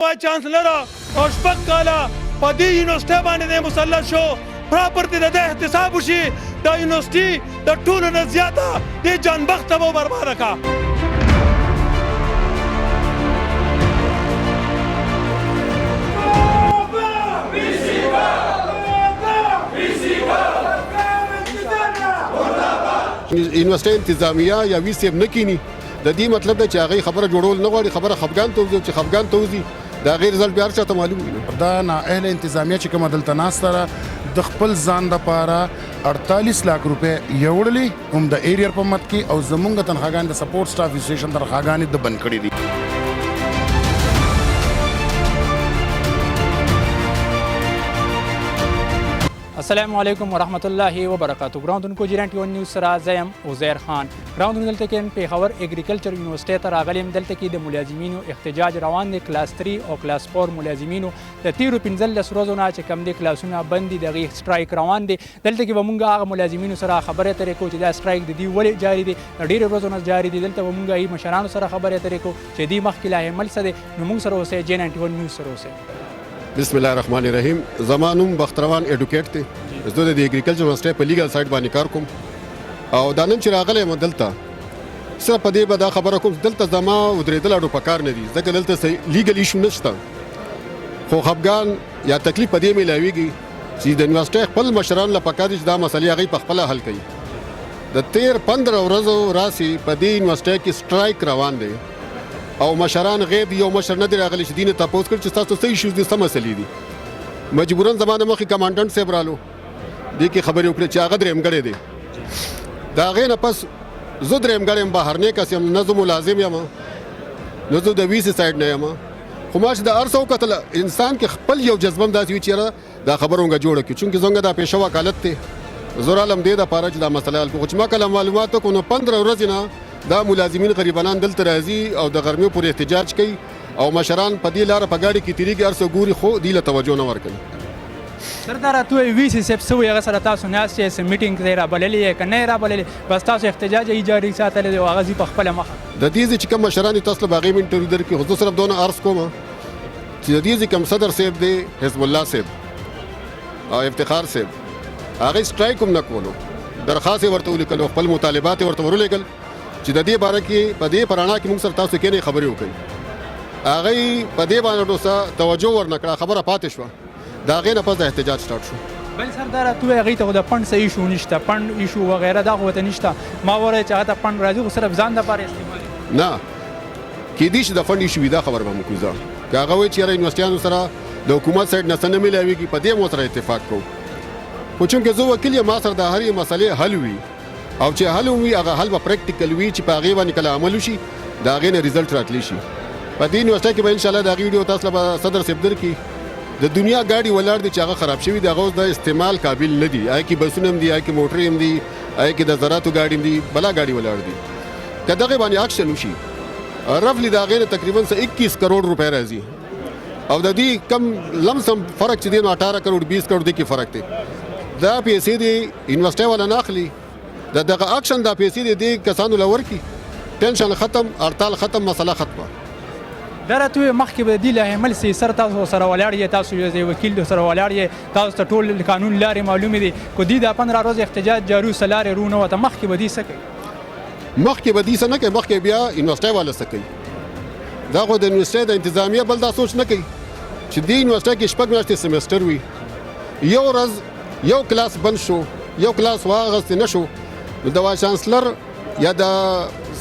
وای چانسلر او شپږ کاله په دې یونیورسټۍ باندې دی مسلط شو پراپرټي د ده احتساب وشي دا یونیورسټي د ټولو نه زیاته دې جانبخته به برباده کړه. یونیورسټۍ انتظامیه یا وي صاحب نه کینی د دې مطلب دی چې هغې خبره جوړول نه غواړي خبره خفګان ته وځي چې خفګان ته وځي د هغې رزلټ بیا هر چاته معلوم وي. دا نااهله انتظامیه چې کومه دلته ناسته ده د خپل ځان دپاره 48 लाख روپۍ یوړلې هم د ایریر په مد کې او زمونږ تنخواګانې د سپورټ سټاف اسوسییشن تنخواګانې د بند کړي دي. السلام علیکم ورحمت الله وبرکاتو. ګراوندونکو جیران ټي 1 نیوز سره زه یم عزیر خان. ګراوندونکو دلته کې پیښور اګریکلچر یونیورسټۍ ته راغلی یم. دلته کې د ملازمینو احتجاج روان دی. کلاس 3 او کلاس 4 ملازمینو د تیرو 15 ورځو نه چې کوم دي کلاسونه بند دي دغه سټرایک روان دی. دلته کې به مونږ هغه ملازمینو سره خبرې اترې کوو چې دا سټرایک د دې ولې جاري دی د ډېرو ورځو نه جاري دی. دلته به مونږ یې مشرانو سره خبرې اترې کوو چې دې مخکې لا عمل څه دی. نو مونږ سره اوسئ جیران ټي 1 نیوز سره اوسئ. بسم الله الرحمن الرحیم. زما نوم بختروان ایډوکیټ دی. زه د اګریکلچر یونیورسټۍ په لیګل سایډ باندې کار کوم او دا نن چې راغلی یم دلته صرف په دې به دا خبره کوم دلته زما ودرېدل اډو په کار نه دي ځکه دلته لیګل ایشو نشته خو خفګان یا تکلیف په دې میلاویږي چې د یونیورسټۍ خپل مشران له پکار دي چې دا مسلې هغوی په خپله حل کوي. د تیر 15 ورځو راسي په دې یونیورسټۍ کې سټرایک روان دی او مشران غیر یو مشر نه دی راغلی چې دې نه تپوس کړ چې تاسو څه ایشوز دي څه مسلې دي. مجبورا زما نه مخکې کمانډنټ صاحب رالو دې کې خبرې وکړې چې هغه درېمګړی دی. د هغې نه پس زه درېمګړی یم بهرنی کس یم نه زه ملازم یم نه زه د وي سي سایډ نه یم خو ما چې د هر څه وکتله انسان کې خپل یو جذبه هم داسې وي چې یاره دا خبره مونږ جوړه کړو چونکې زموږ دا پیشه وکالت دی زه رالم دې دپاره چې دا مسله حل کړو. خو چې ما کله معلومات وکړو نو 15 ورځې نه دا ملازمین غریبانان دلته راځي او د غرمې پورې احتجاج کوي او مشران په دې لاره په ګاډي کې تېرېږي هر څه ګوري خو دې له توجه نه ورکوي. سردار تو وی سی صاحب څه وایي هغه سره تاسو ناست یې څه میټینګ دی رابللی یې که نه یې رابللی بس تاسو احتجاج یې جاري ساتلی دی او هغه ځي په خپله مخه. د دې ځای چې کوم مشران دي تاسو له به هغې مې انټرویو درکړي خو زه صرف دونه عرض کوم چې د دې ځای کوم صدر صاحب دی حزب الله صاحب او افتخار صاحب هغې سټرایک هم نه کولو درخواست یې ورته ولیکل او خپل مطالبات یې ورته ورولېږل چې د دې باره کې په دې پرانا کې موږ سره تاسو کېنئ خبرې وکړئ. هغوی په دې باندې ډوسه توجه ورنه کړه خبره پاتې شوه د هغې نه پس د احتجاج سټارټ شو. بل سردار تو هغې ته خو د فنډ څه ایشو نشته فنډ ایشو وغیره دا خو ورته نشته ما وویل چې هغه ته فنډ راځي خو صرف ځان دپاره استعمال نه کېدای شي د فنډ ایشو وي دا خبره به موږ کوو که هغه وایي چې یاره یونیورسټیانو سره د حکومت سایډ نه څه نه میلاویږي په دې مو سره اتفاق کوو خو چونکې زه وکیل یم ما سره د هرې مسلې حل وي او چې حل وي هغه حل به پریکټیکل وي چې په هغې باندې کله عمل وشي د هغې نه ریزلټ راتلی شي. په دې یونیورسټۍ کې به انشاءالله د هغې ویډیو تاسو له به صدر صاحب درکړي. د دنیا ګاډي ولاړ دي چې هغه خراب شوي دي هغه اوس د استعمال قابل نه دي هغې کې بسونه هم دي هغې کې موټرې هم دي هغې کې د زراعتو ګاډي هم دي بلا ګاډي ولاړ دي. که دغې باندې اکشن وشي رفلی د هغې نه تقریبا 21 کروڑ روپۍ راځي او د دې کم لمسم فرق چې دی نو 18 کروڑ 20 کروڑ دې کې فرق دی. دا پیسې دی یونیورسټۍ والا نه اخلي د دغه اکشن دا پیسې دی دې کسانو له ورکړي ټینشن ختم هړتال ختم مسله ختمه. دا راته وایي مخکې به د دې له عمل سي سره تاسو سره ولاړ یې تاسو یو وکیل سره ولاړ یې تاسو ته ټول قانون لارې معلومې دي خو دې دا 15 ورځې احتجاج جاري څه لارې رو نه وته مخکې به دې څه کوي مخکې به دې څه نه کوي مخکې بیا یونیورسټۍ والا څه کوي دا خو د یونیورسټۍ د انتظامیه بل دا سوچ نه کوي چې دې یونیورسټۍ کې 6 میاشتې سیمسټر وي یو ورځ یو کلاس بند شو یو کلاس واغستې نه شو نو د وایس چانسلر یا د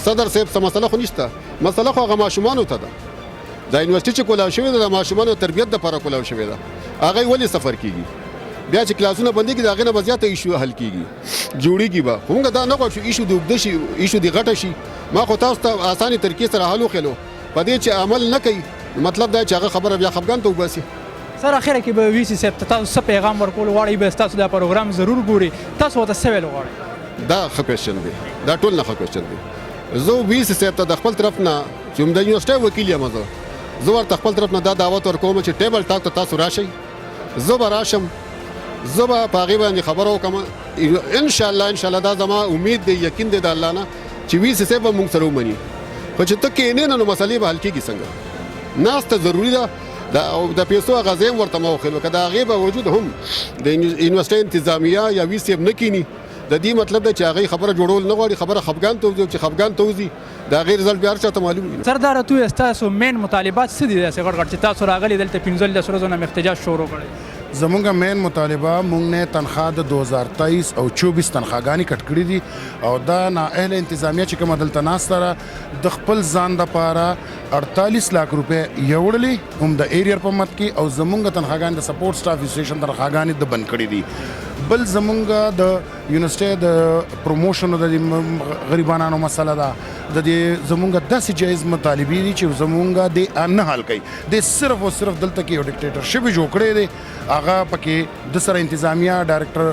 صدر صاحب څه مسله خو نشته مسله خو هغه ماشومانو ته ده دا یونیورسټۍ چې کولاو شوې ده د ماشومانو تربیت دپاره کولاو شوې ده هغوی ولې سفر کېږي بیا چې کلاسونه بندېږي د هغې نه به زیاته ایشو حل کېږي جوړېږي به خو موږ دا نه غواړو چې ایشو دې اوږده شي ایشو دې غټه شي ما خو تاسو ته اسانې طریقې سره حل وښیلو په دې چې عمل نه کوي مطلب دا چې هغه خبره بیا خفګان ته وباسي. سر اخره کې به وي سي صاحب ته تاسو څه پیغام ورکول غواړئ بس تاسو دا پروګرام ضرور ګورئ تاسو ورته څه ویل غواړئ؟ دا ښه کوېشن دی دا ټول نه ښه کوېشن دی. زه وي سي صاحب ته د خپل طرف نه چې د یونیورسټۍ وکیل یم زه ورته خپل طرف نه دا دعوت ورکوم چې ټیبل ټاک ته تاسو راشئ زه به راشم زه به په هغې باندې خبره وکړم انشاءالله دا زما امید دی یقین دی د الله نه چې وي سي صاحب به موږ سره ومني خو چې ته کښېنې نه نو مسلې به حل کېږي څنګه ناسته ضروري ده دا او د پیسو غزې ورته موخه وکړه دا غي باوجود هم د یونیورسيټي انتظامیه یا وی سی نه کینی د دې مطلب دا چې هغه خبره جوړول نه غواړي خبره خفګان ته چې خفګان توزي دا غیر رزلټ بیا چاته معلوم وي سردار تو تاسو مین مطالبات څه دي چې غړ چې تاسو راغلي دلته 15 ورځې نه احتجاج شروع کړی زمونږ مین مطالبه مونږ نه تنخواه د 2023 او 24 تنخواګانې کټ کړې دي او دا نااهله انتظامیه چې کومه دلته ناسته ده د خپل ځان دپاره 48 लाख روپۍ یوړلې هم د ایریر په مت کې او زمونږ تنخواګانې د سپورټ سټاف اسوسییشن تنخواګانې د بند کړې دي بل زمونږ د یونیورسيټي د پروموشن د غریبانو مسله ده د دې زمونږ داسې جایز مطالبې دي چې زمونږ د نه حل کوي د صرف او صرف دلته کې یو ډیکټیټرشپ جوړ کړی دی هغه پکې د سره انتظامیه ډایرکټر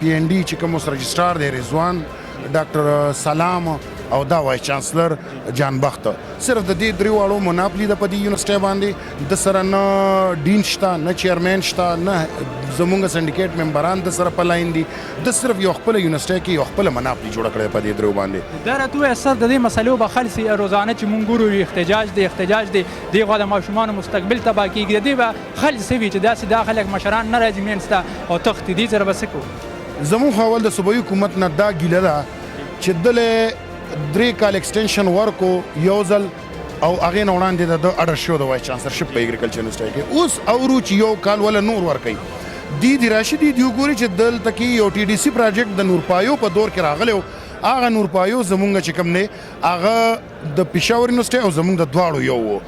پی ان ډي چې کوم رجسټرار دی رضوان ډاکټر سلام او دا وایس چانسلر جان بخت صرف د دې درې واړو مناپلی د پدی یونیورسيټي باندې د سره نه ډین شته نه چیرمن شته نه زمونږ سندیکیټ ممبران د سره په لاین دي د صرف یو خپل یونیورسيټي کې یو خپل مناپلی جوړ کړی په دې درو باندې دا راته اثر د دې مسلې په خالصي روزانه چې مونږ ګورو احتجاج دی دغه د ماشومان مستقبل تبا کیږي دی به خالص وی چې داسې داخله مشران نه راځي مینسته او تخت دي سره بسکو زمو حوال د صوبایي حکومت نه دا ګیله ده چې دله 3 کال ایکسټنشن ورکو یو ځل او هغه نه وړاندې د اډر شو د وایس چانسلرشپ په اګریکلچر یونیورسيټي کې اوس اورو چې یو کال ولا نور ورکړي دی راشدي دی ګوري چې دلته کې یو ټي ډي سي پروجیکټ د نورپایو په دور کې راغلی هغه نورپایو زمونږ چې کوم نه هغه د پېښور یونیورسيټي او زمونږ د دواړو یو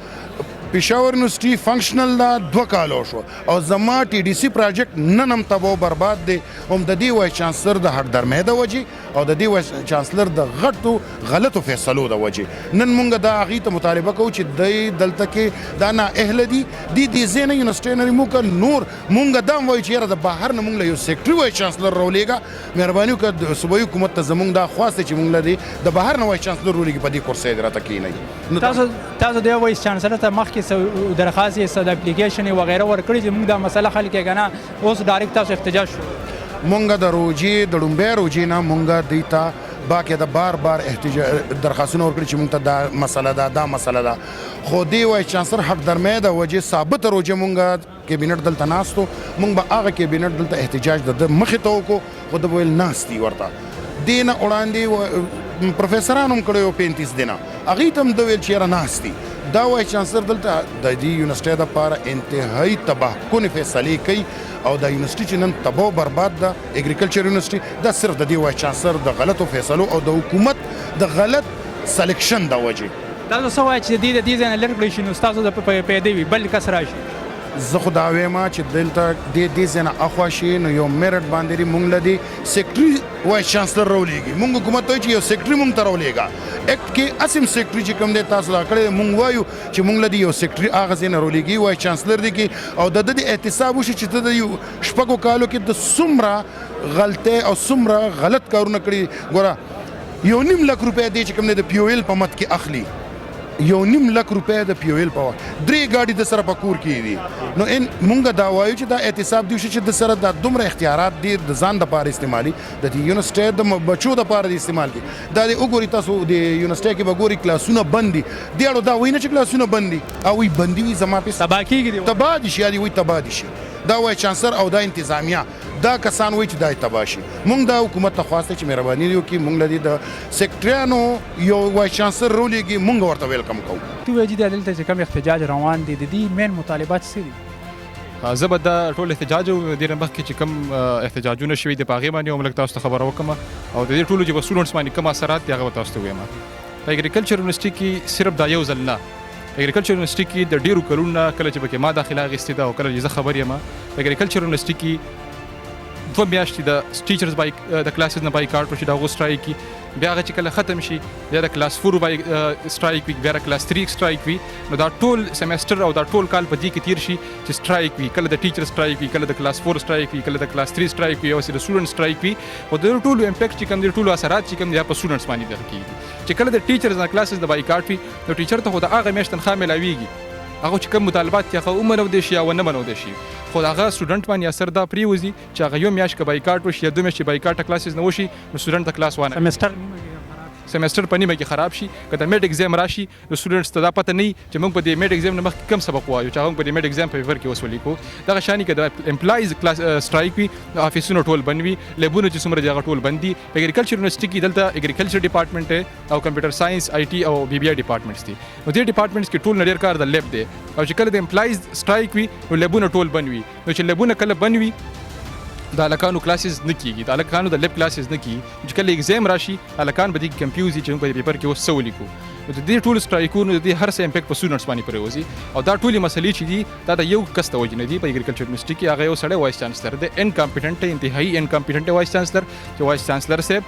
پېښور یونیورسيټي فنکشنل دا 2 کالو شو او زما ټي ډي سي پروجیکټ نن هم تباہ برباد دی هم د دې وایس چانسلر د هټ درمه د وجې او د دې وایس چانسلر د غلطو فیصلو د وجې نن مونږ دا هغې ته مطالبه کوو چې دی دلته کې دا نااهله دي دې ځای نه یونیورسيټي نه موږ نور مونږ دا هم وایو چې یاره د بهر نه مونږ له یو سیکټري وایس چانسلر راولېږه مهرباني وکړه صوبایي حکومت ته زمونږ دا خواست دی چې مونږ له د بهر نه وایس چانسلر راولېږي په دې کورسۍ دې راته کښېنئ تاسو د وایس چانسلر ته مخکې درخواست یې د اپلیکیشن وغیره ورکړي چې موږ دا مسله حل کړو کنه اوس ډایرکټ تاسو احتجاج شو مونږ د روجي د ډومبه روجي نه مونږ دیتا باقي د بار احتجاج درخواستونه ورکړي چې مونږ ته دا مسله ده خو دی وایس چانسلر حق درمه د وجه ثابت روجي مونږ کابینټ دلته ناستو مونږ به هغه کابینټ دلته احتجاج د مخې ته وکړو خو د ویل ناستي ورته دینه وړاندې پروفیسورانو هم کړی 35 دینه هغې ته هم د ویل چې یاره ناستي دا وایس چانسلر دلته د دې یونیورسيټي دپاره انتهایی تباهکونې فیصلې کوي او دا یونیورسيټي چې نن تباہ برباد ده اګریکلچر یونیورسيټي دا صرف د دې وایس چانسلر د غلطو فیصلو او د حکومت د غلط سلیکشن د وجې تاسو څه وایئ چې د دې ځای نه لرې کړی شي نو ستاسو د پیدا وي بل کس راشي زه خو دا وایم چې دلته دې ځای نه اخوا شي نو یو میرټ باندې مونږ له دې سیکټري وایس چانسلر راولېږي مونږ حکومت ته چې یو سیکټري مونږ ته راولېږه اکټ کې اسیم سیکټري چې کوم دی تاسو دا کړی مونږ وایو چې مونږ له دې یو سیکټري هغه ځای نه راولېږي وایس چانسلر دی کې او د دې احتساب وشي چې ته د یو شپږو کالو کې د څومره غلطۍ او څومره غلط کارونه کړي ګوره 1.5 لک روپۍ دی چې کوم دی د پی او ایل په مت کې اخلي 1.5 لک روپۍ د پی او ایل په 3 ګاډي د سره په کور کې دي نو ان مونږ دا وایو چې دا احتساب دی چې د سره د دومره اختیارات دي د ځان د پاره استعمالي د دې یونیورسيټي د بچو د پاره استعمال دي دا د وګوري تاسو د یونیورسيټي کې وګوري کلاسونه بندي دی اړو دا وینه چې کلاسونه بندي او وي بندي وي زما په تبا کیږي تبا دي شي وي تبا دي شي دا وایس چانسلر او دا انتظامیه دا کسان وایي چې دا تبا شي مونږ دا حکومت ته خواسته چې مهرباني وکړي مونږ له دې د سیکټریانو یو وایس چانسلر راولېږي مونږ ورته ویلکم کوو تو وایي چې دلته چې کوم احتجاج روان دي د دې مین مطالبات څه دي زه به دا ټول احتجاج او د دې مخکې چې کوم احتجاجونه شوي دي په هغې باندې هم لږ تاسو ته خبره وکړم او د دې ټولو چې په سټوډنټس باندې کوم اثرات دي هغه به تاسو ته ووایم په اګریکلچر یونیورسيټي کې صرف دا یو ځل نه اګریکلچر یونیورسيټي کې د ډېرو کلونو نه کله چې پکې ما داخله اخیستې ده او کله چې زه خبر یم په اګریکلچر یونیورسيټي کې 2 میاشتې د ټیچرز د کلاسز نه بایکاټ وشي د هغو سټرایک کې بیا هغه چې کله ختم شي بیا د کلاس 4 سټرایک وي بیا د کلاس 3 سټرایک وي نو دا ټول سیمسټر او دا ټول کال په دې کې تیر شي چې سټرایک وي کله د ټیچر سټرایک وي کله د کلاس 4 سټرایک وي کله د کلاس 3 سټرایک وي او د سټوډنټ سټرایک وي او د ټولو امپیکټ چې کوم دي ټولو اثرات چې کوم دي په سټوډنټس باندې درکېږي چې کله د ټیچرز نه کلاسز د بایکاټ وي نو ټیچر ته خو د هغه میاشت تنخواه ملاویږي هغه چې کوم مطالبات یې هغه ومنو دي شي او نه منو دي شي خو هغه سټوډنټ باندې اثر دا پریوزي چې هغه یو میاشت کې بایکاټ وشي یا 2 میاشتې بایکاټ کلاسز نه وشي نو سټوډنټ د کلاس وانه سمستر سیمستر په نیمه کې خراب شي که د میډ ایگزام راشي نو سټوډنټس ته دا پته نه وي چې موږ په دې میډ ایگزام نه مخکې کوم سبق وایو چې هغه په دې میډ ایگزام په پیپر کې اوس ولیکو دغه شانې که د امپلایز کلاس سټرایک وي نو افیسونه ټول بند وي لیبونه چې څومره دي هغه ټول بند دي په اګریکلچر یونیورسټي کې دلته اګریکلچر ډپارټمنټ او کمپیوټر ساينس آی ټي او بي بي آی ډپارټمنټس دي نو دې ډپارټمنټس کې ټول ډېر کار د لیب دی او چې کله د امپلایز سټرایک وي نو لیبونه ټول بند وي نو چې لیبونه کله بند وي د هلکانو کلاسز نه کیږي د هلکانو د لیب کلاسز نه کیږي چې کله ایگزام راشي هلکان به دې کنفیوز وي چې موږ په پیپر کې اوس څه ولیکو نو د دې ټولو سټرایکونو د دې هر څه امپیکټ په سټوډنټس باندې پرېوځي او دا ټولې مسلې چې دي دا د یو کس د وجې نه دي په اګریکلچر یونیورسټي کې هغه یو سړی وایس چانسلر دی انکامپیټنټ انتهایي انکامپیټنټ وایس چانسلر چې وایس چانسلر صاحب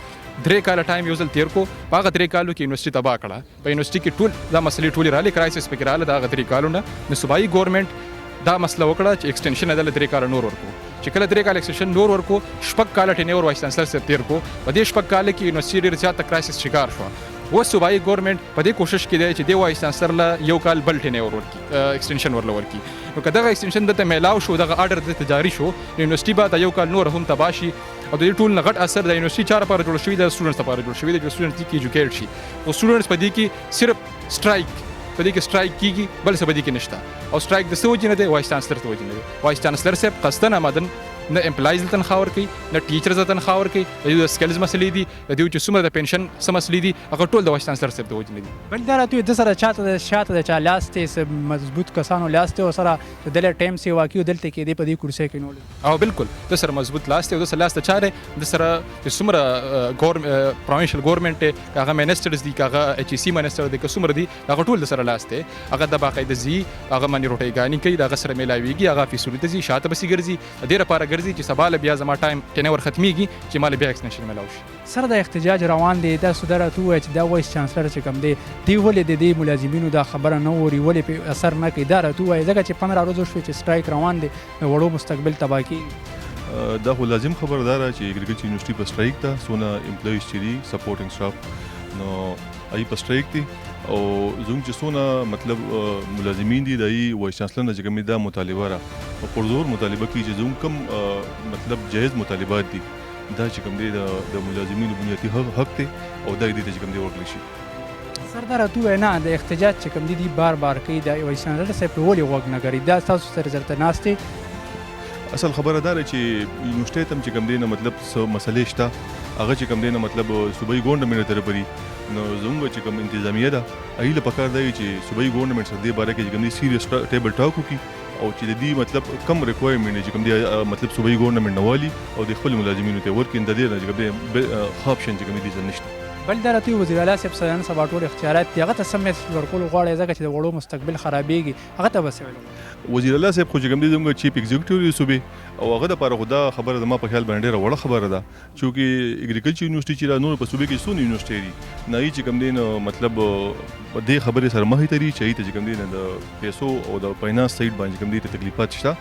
3 کاله ټایم یو ځل تیر کو په هغه 3 کالو کې یونیورسټي تباه کړه په یونیورسټي کې ټول دا مسلې ټولې راغلې کرایسس پکې راغله د هغه 3 کالو نه نو صوبایي ګورنمنټ دا مسله وکړه چې ایکسټنشن عدالت 3 کاله نور ورکو چې کله 3 کاله ایکسټنشن نور ورکو شپږ کاله ټینور وایس چانسلر صاحب تیر کو په دې شپږ کاله کې یونیورسټي ډېر زیات کرایسس شکار شو اوس صوبایي ګورنمنټ په دې کوشش کې دی چې د وایس چانسلر له یو کال بل ټینور ورکي ایکسټنشن ورله ورکي نو که دغه ایکسټنشن دته میلاو شو دغه آرډر دته جاری شو یونیورسټي به د یو کال نور هم تباه شي او د دې ټول نه غټ اثر د یونیورسټي چاره لپاره جوړ شوی د سټوډنټس لپاره جوړ شوی دی چې سټوډنټس دې کې ایجوکیټ شي او سټوډنټس په دې کې صرف سټرایک په دې کې سټرایک کیږي بل څه په دې کې نشته او سټرایک د څه وجې نه دی وایس چانسلر ته وجې نه دی وایس چانسلر صاحب قصدن آمدن نه امپلایز ته تنخواه ورکوي نه ټیچرز ته تنخواه ورکوي د دوی د سکلز مسلې دي د دوی چې څومره د پنشن څه مسلې دي هغه ټول د وایس چانسلر صاحب د وجې نه دي بل دا راته د سره شاته د چا لاس ته مضبوط کسانو لاس ته سره د دل ټایم سی واقعي دلته کې دی په دې کرسي کې نو او بالکل د سره مضبوط لاس ته د سره لاس ته چاره د سره چې څومره پروینشل ګورنمنټ هغه منسټرز دي هغه ایچ سی منسټر دي که څومره دي هغه ټول د سره لاس ته هغه د باقاعده زی هغه منی روټي غاني کوي دغه سره ملاويږي هغه فیصله ته زی شاته بسي ګرځي ډیره لپاره ګرځي چې سبا له بیا زما ټایم ټینور ختميږي چې مال بیا ایکسټنشن ملاوي شي سره د احتجاج روان دی دا سودره تو چې دا وایس چانسلر چې کوم دی دی ولې د دې ملازمینو دا خبره نه وری ولې په اثر نه کوي دا راته وایي ځکه چې 15 ورځې شو چې سټرایک روان دی د وړو مستقبل تباه کیږي دا خو لازم خبردار چې اګریکلچر یونیورسيټي په سټرایک ته سونه امپلایز چې دي سپورټینګ سټاف نو ای په سټرایک دي او زموږ چې سونه مطلب ملازمین دي د وایس چانسلر نه چې کوم دا مطالبه را او پرزور مطالبه کوي چې زموږ کم مطلب جایز مطالبات دي دا چې کوم دی د ملازمینو بنیادي حق دی او دا دې چې کوم دی ورکړل شي سردار تو نه د احتجاج چې کوم دي بار بار کوي د وایس چانسلر صاحب ولې وګ نه کوي دا تاسو سره زرته ناشته اصل خبره دا چې یونیورسيټي تم چې کوم دی نه مطلب څه مسلې شته هغه چې کوم دی نه مطلب صوبایي ګورنمنټ طرفه نو زموږ چې کوم انتظامیه ده ایله پکار دی چې صوبایي ګورنمنټ سره دې باره کې چې کوم دی سیریس ټیبل ټاک وکړي او چې د دې مطلب کم ریکوایرمنټ چې کوم دی مطلب صوبایي ګورنمنټ نوالي او د خپل ملازمینو ته ورکړي د دې نه چې کوم دی آپشن چې کوم دی نشته بل دا راته وزیر اعلی صاحب سره سبا ټول اختیارات دی هغه ته سم میسج ورکول غواړي ځکه چې د وړو مستقبل خرابېږي هغه ته بس ویل وزیر اعلی صاحب خو چې کوم دی زموږ چیف ایگزیکټیو صوبې او هغه د لپاره خدا خبره د ما په خیال باندې وړه خبره ده چې اګریکلچر یونیورسيټي چې نور په صوبې کې سونه یونیورسيټي دي نه چې کوم دی نو مطلب په دې خبرې سره مخې تري چې ته چې کوم دی د پیسو او د فاینانس سایډ باندې کوم دی ته تکلیفات شته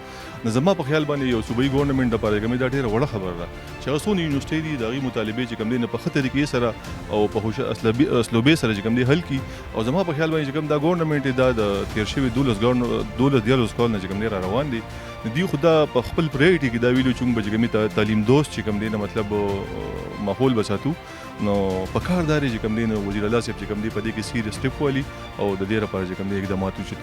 نو زما په خیال باندې یو صوبایي ګورنمنټ د لپاره کوم دا ډیره وړه خبره ده چې هغه سونه یونیورسيټي دي دغه مطالبه چې کوم دی نه په خطر کې سره او په هوش اسلوبې سره چې کوم دی حل کی او زما په خیال باندې چې کوم دا ګورنمنټ دا د تیر شوی 12 کال نه چې کوم دی روان دي دی خدا په خپل پرایورټي کې دا ویلو چې موږ چې تعلیم دوست چې کوم دی نه مطلب ماحول بساتو نو په کارداري چې کوم دی نو وزیر اعلی صاحب چې کوم دی په دې کې سیریس سټیپ والی او د دې لپاره چې کوم دی اقدامات وشي